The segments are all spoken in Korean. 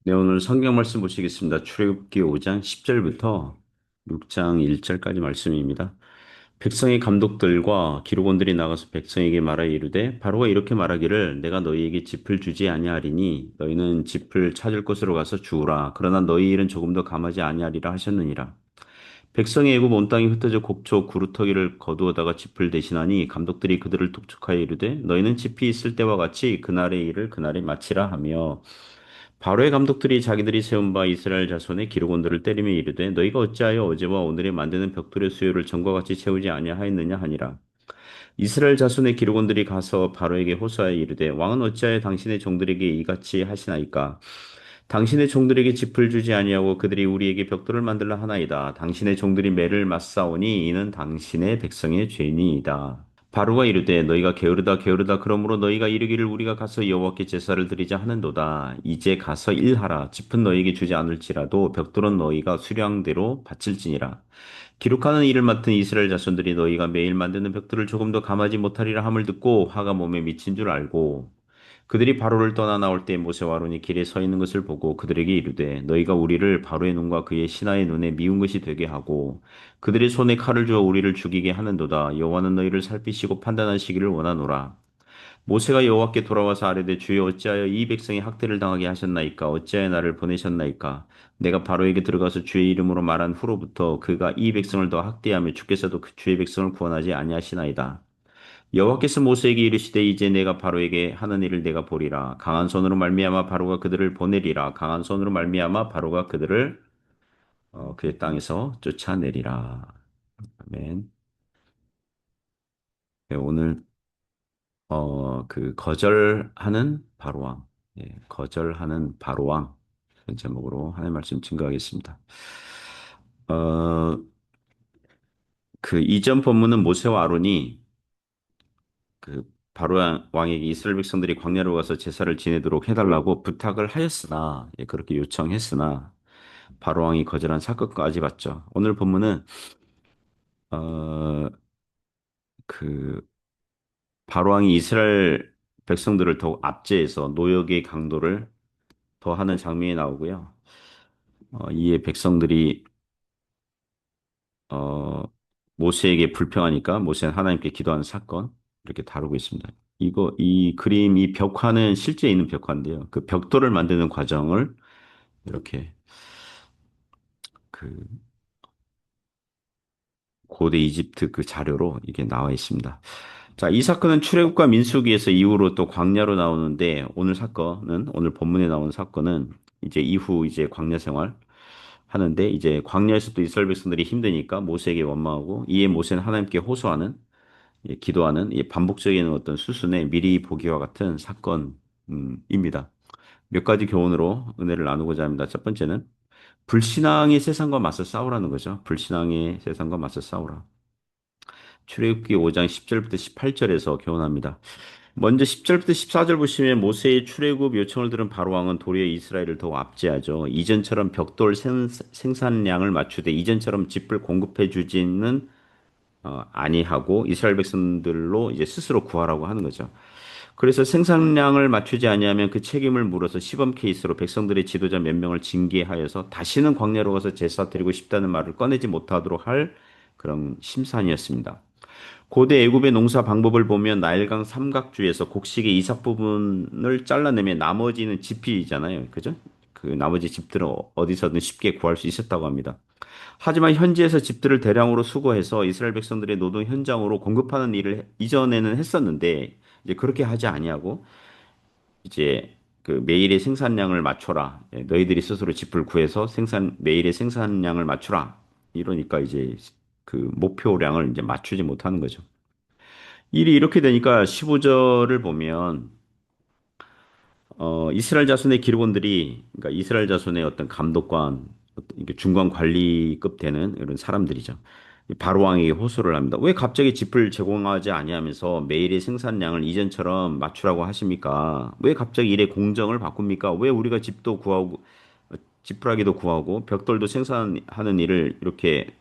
네, 오늘 성경 말씀 보시겠습니다. 출애굽기 5장 10절부터 6장 1절까지 말씀입니다. 백성의 감독들과 기록원들이 나가서 백성에게 말하여 이르되 바로가 이렇게 말하기를 내가 너희에게 짚을 주지 아니하리니 너희는 짚을 찾을 곳으로 가서 주우라. 그러나 너희 일은 조금 더 감하지 아니하리라 하셨느니라. 백성의 애굽 온 땅이 흩어져 곡초 구루터기를 거두어다가 짚을 대신하니 감독들이 그들을 독촉하여 이르되 너희는 짚이 있을 때와 같이 그날의 일을 그날에 마치라 하며 바로의 감독들이 자기들이 세운 바 이스라엘 자손의 기록원들을 때리며 이르되 너희가 어찌하여 어제와 오늘에 만드는 벽돌의 수요를 전과 같이 채우지 아니하였느냐 하니라. 이스라엘 자손의 기록원들이 가서 바로에게 호소하여 이르되 왕은 어찌하여 당신의 종들에게 이같이 하시나이까. 당신의 종들에게 짚을 주지 아니하고 그들이 우리에게 벽돌을 만들라 하나이다. 당신의 종들이 매를 맞사오니 이는 당신의 백성의 죄니이다. 바로가 이르되 너희가 게으르다 게으르다 그러므로 너희가 이르기를 우리가 가서 여호와께 제사를 드리자 하는도다. 이제 가서 일하라. 짚은 너희에게 주지 않을지라도 벽돌은 너희가 수량대로 바칠지니라. 기록하는 일을 맡은 이스라엘 자손들이 너희가 매일 만드는 벽돌을 조금 더 감하지 못하리라 함을 듣고 화가 몸에 미친 줄 알고 그들이 바로를 떠나 나올 때 모세와 아론이 길에 서 있는 것을 보고 그들에게 이르되 너희가 우리를 바로의 눈과 그의 신하의 눈에 미운 것이 되게 하고 그들의 손에 칼을 주어 우리를 죽이게 하는도다. 여호와는 너희를 살피시고 판단하시기를 원하노라. 모세가 여호와께 돌아와서 아뢰되 주여 어찌하여 이 백성이 학대를 당하게 하셨나이까 어찌하여 나를 보내셨나이까 내가 바로에게 들어가서 주의 이름으로 말한 후로부터 그가 이 백성을 더 학대하며 주께서도 그 주의 백성을 구원하지 아니하시나이다. 여호와께서 모세에게 이르시되 이제 내가 바로에게 하는 일을 내가 보리라. 강한 손으로 말미암아 바로가 그들을 보내리라. 강한 손으로 말미암아 바로가 그들을 그의 땅에서 쫓아내리라. 아멘. 네, 오늘 그 거절하는 바로왕, 예, 거절하는 바로왕 그 제목으로 하나님 말씀 증거하겠습니다. 어, 그 이전 본문은 모세와 아론이 그 바로 왕에게 이스라엘 백성들이 광야로 가서 제사를 지내도록 해달라고 부탁을 하였으나 예, 그렇게 요청했으나 바로 왕이 거절한 사건까지 봤죠. 오늘 본문은 어, 그 바로 왕이 이스라엘 백성들을 더욱 압제해서 노역의 강도를 더하는 장면이 나오고요. 이에 백성들이 어, 모세에게 불평하니까 모세는 하나님께 기도하는 사건 이렇게 다루고 있습니다. 이 그림, 이 벽화는 실제 있는 벽화인데요. 그 벽돌을 만드는 과정을 이렇게 그 고대 이집트 그 자료로 이게 나와 있습니다. 자, 이 사건은 출애굽과 민수기에서 이후로 또 광야로 나오는데 오늘 본문에 나오는 사건은 이제 이후 이제 광야 생활 하는데 이제 광야에서 또 이스라엘 백성들이 힘드니까 모세에게 원망하고 이에 모세는 하나님께 호소하는 예, 기도하는 예, 반복적인 어떤 수순의 미리 보기와 같은 사건입니다. 몇 가지 교훈으로 은혜를 나누고자 합니다. 첫 번째는 불신앙의 세상과 맞서 싸우라는 거죠. 불신앙의 세상과 맞서 싸우라. 출애굽기 5장 10절부터 18절에서 교훈합니다. 먼저 10절부터 14절 보시면 모세의 출애굽 요청을 들은 바로 왕은 도리어 이스라엘을 더욱 압제하죠. 이전처럼 벽돌 생산량을 맞추되 이전처럼 짚을 공급해 주지는 아니하고 이스라엘 백성들로 이제 스스로 구하라고 하는 거죠. 그래서 생산량을 맞추지 아니하면 그 책임을 물어서 시범 케이스로 백성들의 지도자 몇 명을 징계하여서 다시는 광야로 가서 제사 드리고 싶다는 말을 꺼내지 못하도록 할 그런 심산이었습니다. 고대 애굽의 농사 방법을 보면 나일강 삼각주에서 곡식의 이삭 부분을 잘라내면 나머지는 짚이잖아요. 그죠? 그 나머지 짚들은 어디서든 쉽게 구할 수 있었다고 합니다. 하지만 현지에서 집들을 대량으로 수거해서 이스라엘 백성들의 노동 현장으로 공급하는 일을 이전에는 했었는데 이제 그렇게 하지 아니하고 이제 그 매일의 생산량을 맞춰라. 예, 너희들이 스스로 집을 구해서 매일의 생산량을 맞추라. 이러니까 이제 그 목표량을 이제 맞추지 못하는 거죠. 일이 이렇게 되니까 15절을 보면 이스라엘 자손의 기록원들이 그러니까 이스라엘 자손의 어떤 감독관, 이게 중간 관리급 되는 이런 사람들이죠. 이 바로 왕에게 호소를 합니다. 왜 갑자기 짚을 제공하지 아니하면서 매일의 생산량을 이전처럼 맞추라고 하십니까? 왜 갑자기 일의 공정을 바꿉니까? 왜 우리가 집도 구하고 지푸라기도 구하고 벽돌도 생산하는 일을 이렇게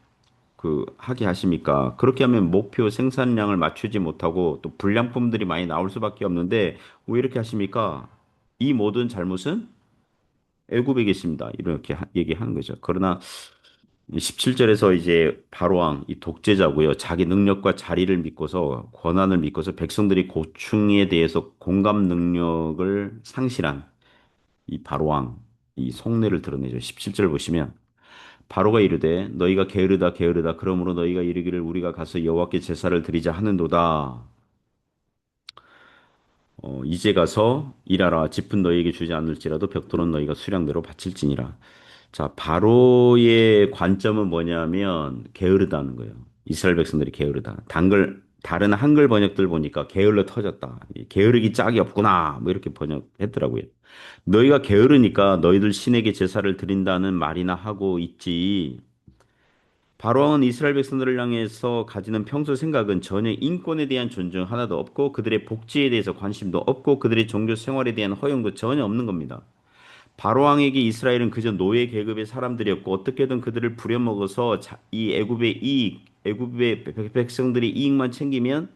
하게 하십니까? 그렇게 하면 목표 생산량을 맞추지 못하고 또 불량품들이 많이 나올 수밖에 없는데 왜 이렇게 하십니까? 이 모든 잘못은 애굽에 계십니다. 이렇게 얘기하는 거죠. 그러나 17절에서 이제 바로왕 이 독재자고요. 자기 능력과 자리를 믿고서 권한을 믿고서 백성들이 고충에 대해서 공감 능력을 상실한 이 바로왕 이 속내를 드러내죠. 17절 보시면 바로가 이르되 너희가 게으르다 게으르다 그러므로 너희가 이르기를 우리가 가서 여호와께 제사를 드리자 하는도다. 이제 가서 일하라. 짚은 너희에게 주지 않을지라도 벽돌은 너희가 수량대로 바칠지니라. 자, 바로의 관점은 뭐냐면 게으르다는 거예요. 이스라엘 백성들이 게으르다. 다른 한글 번역들 보니까 게을러 터졌다. 이 게으르기 짝이 없구나. 뭐 이렇게 번역했더라고요. 너희가 게으르니까 너희들 신에게 제사를 드린다는 말이나 하고 있지. 바로왕은 이스라엘 백성들을 향해서 가지는 평소 생각은 전혀 인권에 대한 존중 하나도 없고 그들의 복지에 대해서 관심도 없고 그들의 종교 생활에 대한 허용도 전혀 없는 겁니다. 바로왕에게 이스라엘은 그저 노예 계급의 사람들이었고 어떻게든 그들을 부려먹어서 이 애굽의 이익, 애굽의 백성들의 이익만 챙기면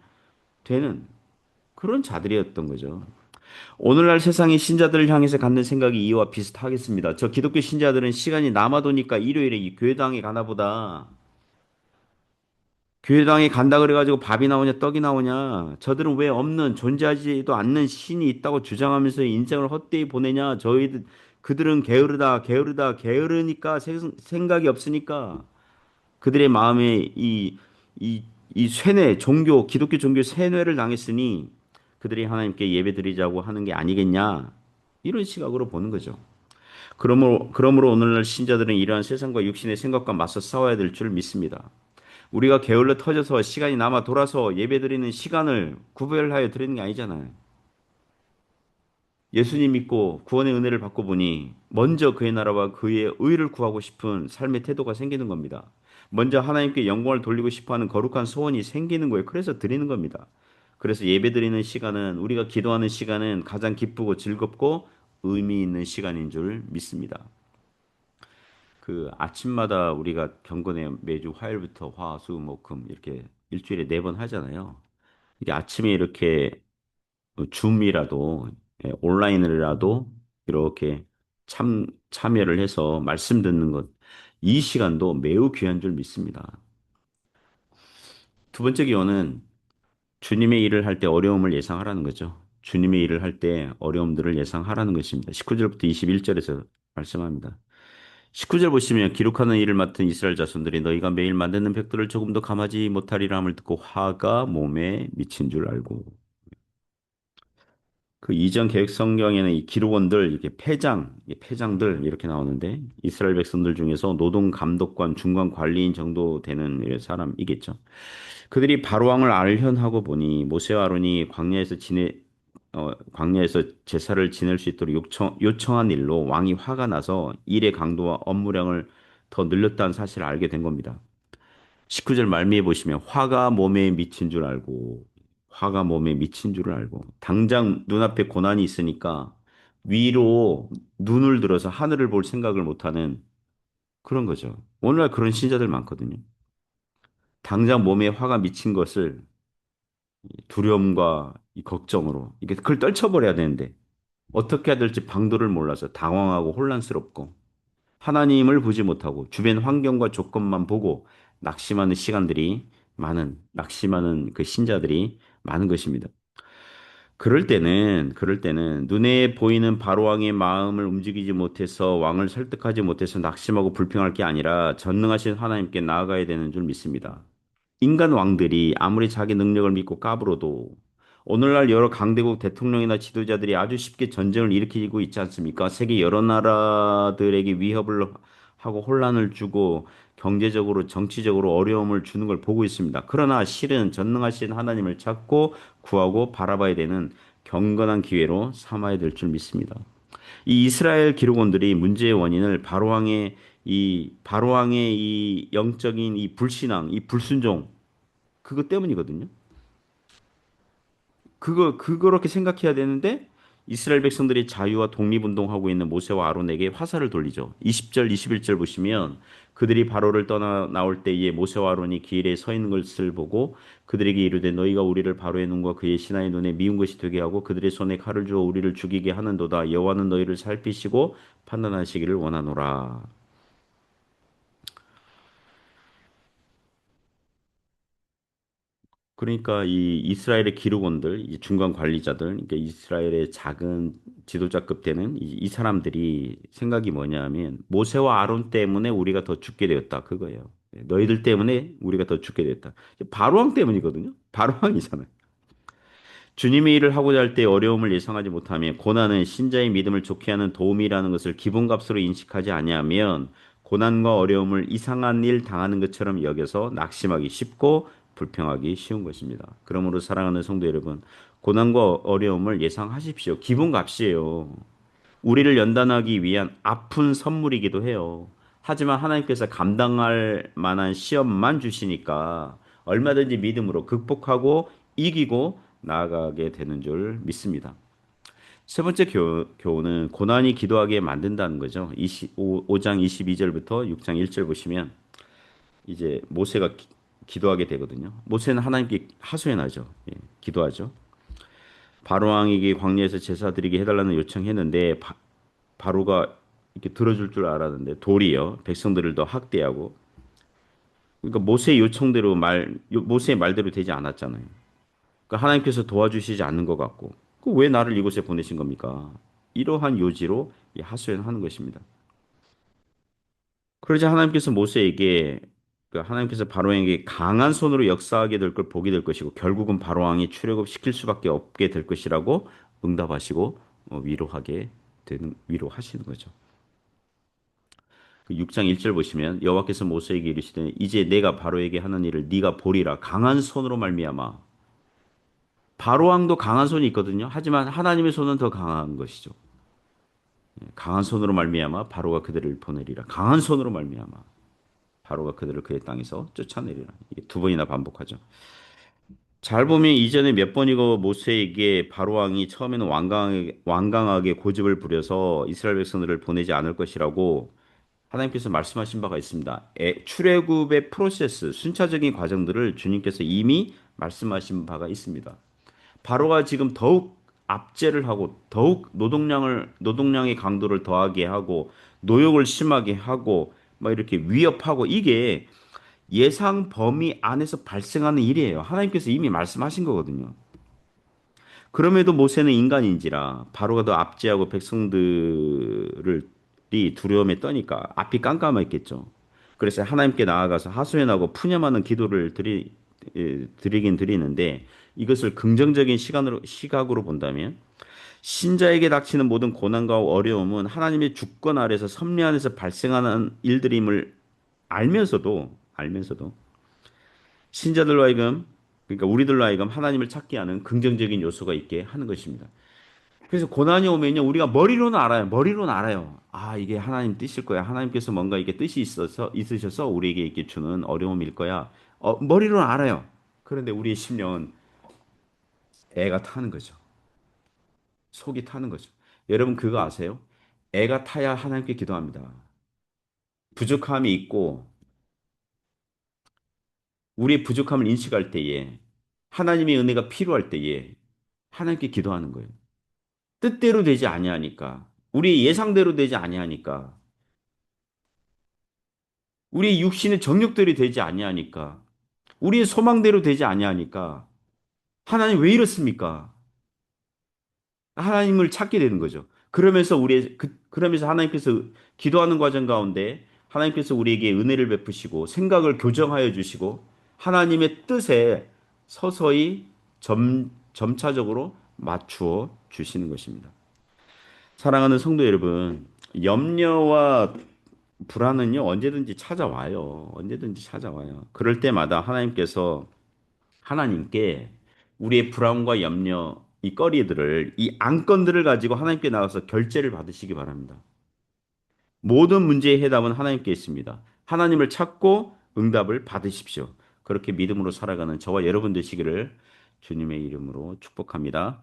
되는 그런 자들이었던 거죠. 오늘날 세상의 신자들을 향해서 갖는 생각이 이와 비슷하겠습니다. 저 기독교 신자들은 시간이 남아도니까 일요일에 이 교회당에 가나 보다. 교회당에 간다 그래가지고 밥이 나오냐 떡이 나오냐. 저들은 왜 없는 존재하지도 않는 신이 있다고 주장하면서 인생을 헛되이 보내냐. 그들은 게으르다 게으르다 게으르니까 생각이 없으니까 그들의 마음에 이 쇠뇌 기독교 종교 쇠뇌를 당했으니 그들이 하나님께 예배드리자고 하는 게 아니겠냐. 이런 시각으로 보는 거죠. 그러므로 오늘날 신자들은 이러한 세상과 육신의 생각과 맞서 싸워야 될 줄 믿습니다. 우리가 게을러 터져서 시간이 남아 돌아서 예배드리는 시간을 구별하여 드리는 게 아니잖아요. 예수님 믿고 구원의 은혜를 받고 보니 먼저 그의 나라와 그의 의를 구하고 싶은 삶의 태도가 생기는 겁니다. 먼저 하나님께 영광을 돌리고 싶어하는 거룩한 소원이 생기는 거예요. 그래서 드리는 겁니다. 그래서 예배드리는 시간은 우리가 기도하는 시간은 가장 기쁘고 즐겁고 의미 있는 시간인 줄 믿습니다. 그 아침마다 우리가 경건에 매주 화요일부터 화, 수, 목, 금 이렇게 일주일에 4번 하잖아요. 이게 아침에 이렇게 줌이라도 온라인이라도 이렇게 참여를 해서 말씀 듣는 것, 이 시간도 매우 귀한 줄 믿습니다. 두 번째 기원은 주님의 일을 할 때 어려움을 예상하라는 거죠. 주님의 일을 할 때 어려움들을 예상하라는 것입니다. 19절부터 21절에서 말씀합니다. 19절 보시면 기록하는 일을 맡은 이스라엘 자손들이 너희가 매일 만드는 벽돌을 조금도 감하지 못하리라 함을 듣고 화가 몸에 미친 줄 알고 그 이전 계획 성경에는 이 기록원들 이렇게 패장들 이렇게 나오는데 이스라엘 백성들 중에서 노동 감독관, 중간 관리인 정도 되는 사람이겠죠. 그들이 바로왕을 알현하고 보니 모세와 아론이 광야에서 제사를 지낼 수 있도록 요청한 일로 왕이 화가 나서 일의 강도와 업무량을 더 늘렸다는 사실을 알게 된 겁니다. 19절 말미에 보시면 화가 몸에 미친 줄을 알고 당장 눈앞에 고난이 있으니까 위로 눈을 들어서 하늘을 볼 생각을 못하는 그런 거죠. 오늘날 그런 신자들 많거든요. 당장 몸에 화가 미친 것을 두려움과 이 걱정으로 이게 그걸 떨쳐버려야 되는데 어떻게 해야 될지 방도를 몰라서 당황하고 혼란스럽고 하나님을 보지 못하고 주변 환경과 조건만 보고 낙심하는 그 신자들이 많은 것입니다. 그럴 때는 눈에 보이는 바로왕의 마음을 움직이지 못해서 왕을 설득하지 못해서 낙심하고 불평할 게 아니라 전능하신 하나님께 나아가야 되는 줄 믿습니다. 인간 왕들이 아무리 자기 능력을 믿고 까불어도 오늘날 여러 강대국 대통령이나 지도자들이 아주 쉽게 전쟁을 일으키고 있지 않습니까? 세계 여러 나라들에게 위협을 하고 혼란을 주고 경제적으로 정치적으로 어려움을 주는 걸 보고 있습니다. 그러나 실은 전능하신 하나님을 찾고 구하고 바라봐야 되는 경건한 기회로 삼아야 될 줄 믿습니다. 이 이스라엘 기록원들이 문제의 원인을 바로왕의 이 영적인 이 불신앙, 이 불순종 그것 때문이거든요. 그렇게 생각해야 되는데 이스라엘 백성들이 자유와 독립운동하고 있는 모세와 아론에게 화살을 돌리죠. 20절, 21절 보시면 그들이 바로를 떠나 나올 때에 모세와 아론이 길에 서 있는 것을 보고 그들에게 이르되 너희가 우리를 바로의 눈과 그의 신하의 눈에 미운 것이 되게 하고 그들의 손에 칼을 주어 우리를 죽이게 하는도다. 여호와는 너희를 살피시고 판단하시기를 원하노라. 그러니까 이 이스라엘의 기록원들, 이 중간 관리자들, 그러니까 이스라엘의 작은 지도자급 되는 이 사람들이 생각이 뭐냐면 모세와 아론 때문에 우리가 더 죽게 되었다 그거예요. 너희들 때문에 우리가 더 죽게 되었다. 바로왕 때문이거든요. 바로왕이잖아요. 주님의 일을 하고자 할 때 어려움을 예상하지 못하며 고난은 신자의 믿음을 좋게 하는 도움이라는 것을 기본값으로 인식하지 아니하면 고난과 어려움을 이상한 일 당하는 것처럼 여겨서 낙심하기 쉽고 불평하기 쉬운 것입니다. 그러므로 사랑하는 성도 여러분, 고난과 어려움을 예상하십시오. 기본값이에요. 우리를 연단하기 위한 아픈 선물이기도 해요. 하지만 하나님께서 감당할 만한 시험만 주시니까 얼마든지 믿음으로 극복하고 이기고 나아가게 되는 줄 믿습니다. 세 번째 교훈은 고난이 기도하게 만든다는 거죠. 5장 22절부터 6장 1절 보시면 이제 모세가 기도하게 되거든요. 모세는 하나님께 하소연하죠. 예, 기도하죠. 바로왕에게 광야에서 제사 드리게 해달라는 요청했는데 바로가 이렇게 들어줄 줄 알았는데 도리어 백성들을 더 학대하고 그러니까 모세의 요청대로 모세의 말대로 되지 않았잖아요. 그러니까 하나님께서 도와주시지 않는 것 같고 그 왜 나를 이곳에 보내신 겁니까? 이러한 요지로 이 하소연하는 것입니다. 그러자 하나님께서 모세에게 하나님께서 바로에게 강한 손으로 역사하게 될 걸 보게 될 것이고 결국은 바로왕이 출애굽 시킬 수밖에 없게 될 것이라고 응답하시고 위로하시는 거죠. 그 6장 1절 보시면 여호와께서 모세에게 이르시되 이제 내가 바로에게 하는 일을 네가 보리라 강한 손으로 말미암아 바로 왕도 강한 손이 있거든요. 하지만 하나님의 손은 더 강한 것이죠. 강한 손으로 말미암아 바로가 그들을 보내리라. 강한 손으로 말미암아 바로가 그들을 그의 땅에서 쫓아내리라. 이게 두 번이나 반복하죠. 잘 보면 이전에 몇 번이고 모세에게 바로 왕이 처음에는 완강하게 고집을 부려서 이스라엘 백성들을 보내지 않을 것이라고 하나님께서 말씀하신 바가 있습니다. 출애굽의 프로세스, 순차적인 과정들을 주님께서 이미 말씀하신 바가 있습니다. 바로가 지금 더욱 압제를 하고 더욱 노동량의 강도를 더하게 하고 노역을 심하게 하고 막 이렇게 위협하고 이게 예상 범위 안에서 발생하는 일이에요. 하나님께서 이미 말씀하신 거거든요. 그럼에도 모세는 인간인지라 바로가 더 압제하고 백성들을 두려움에 떠니까 앞이 깜깜했겠죠. 그래서 하나님께 나아가서 하소연하고 푸념하는 기도를 드리긴 드리는데 이것을 긍정적인 시각으로 본다면 신자에게 닥치는 모든 고난과 어려움은 하나님의 주권 아래서 섭리 안에서 발생하는 일들임을 알면서도 신자들로 하여금 그러니까 우리들로 하여금 하나님을 찾게 하는 긍정적인 요소가 있게 하는 것입니다. 그래서 고난이 오면요, 우리가 머리로는 알아요. 머리로는 알아요. 아, 이게 하나님 뜻일 거야. 하나님께서 뭔가 이게 뜻이 있으셔서 우리에게 이렇게 주는 어려움일 거야. 머리로는 알아요. 그런데 우리의 심령은 애가 타는 거죠. 속이 타는 거죠. 여러분 그거 아세요? 애가 타야 하나님께 기도합니다. 부족함이 있고 우리의 부족함을 인식할 때에 하나님의 은혜가 필요할 때에 하나님께 기도하는 거예요. 뜻대로 되지 아니하니까 우리의 예상대로 되지 아니하니까 우리의 육신의 정욕들이 되지 아니하니까 우리의 소망대로 되지 아니하니까 하나님 왜 이렇습니까? 하나님을 찾게 되는 거죠. 그러면서 하나님께서 기도하는 과정 가운데 하나님께서 우리에게 은혜를 베푸시고 생각을 교정하여 주시고 하나님의 뜻에 서서히 점차적으로 맞추어 주시는 것입니다. 사랑하는 성도 여러분, 염려와 불안은요, 언제든지 찾아와요. 언제든지 찾아와요. 그럴 때마다 하나님께 우리의 불안과 염려, 이 거리들을, 이 안건들을 가지고 하나님께 나가서 결제를 받으시기 바랍니다. 모든 문제의 해답은 하나님께 있습니다. 하나님을 찾고 응답을 받으십시오. 그렇게 믿음으로 살아가는 저와 여러분 되시기를 주님의 이름으로 축복합니다.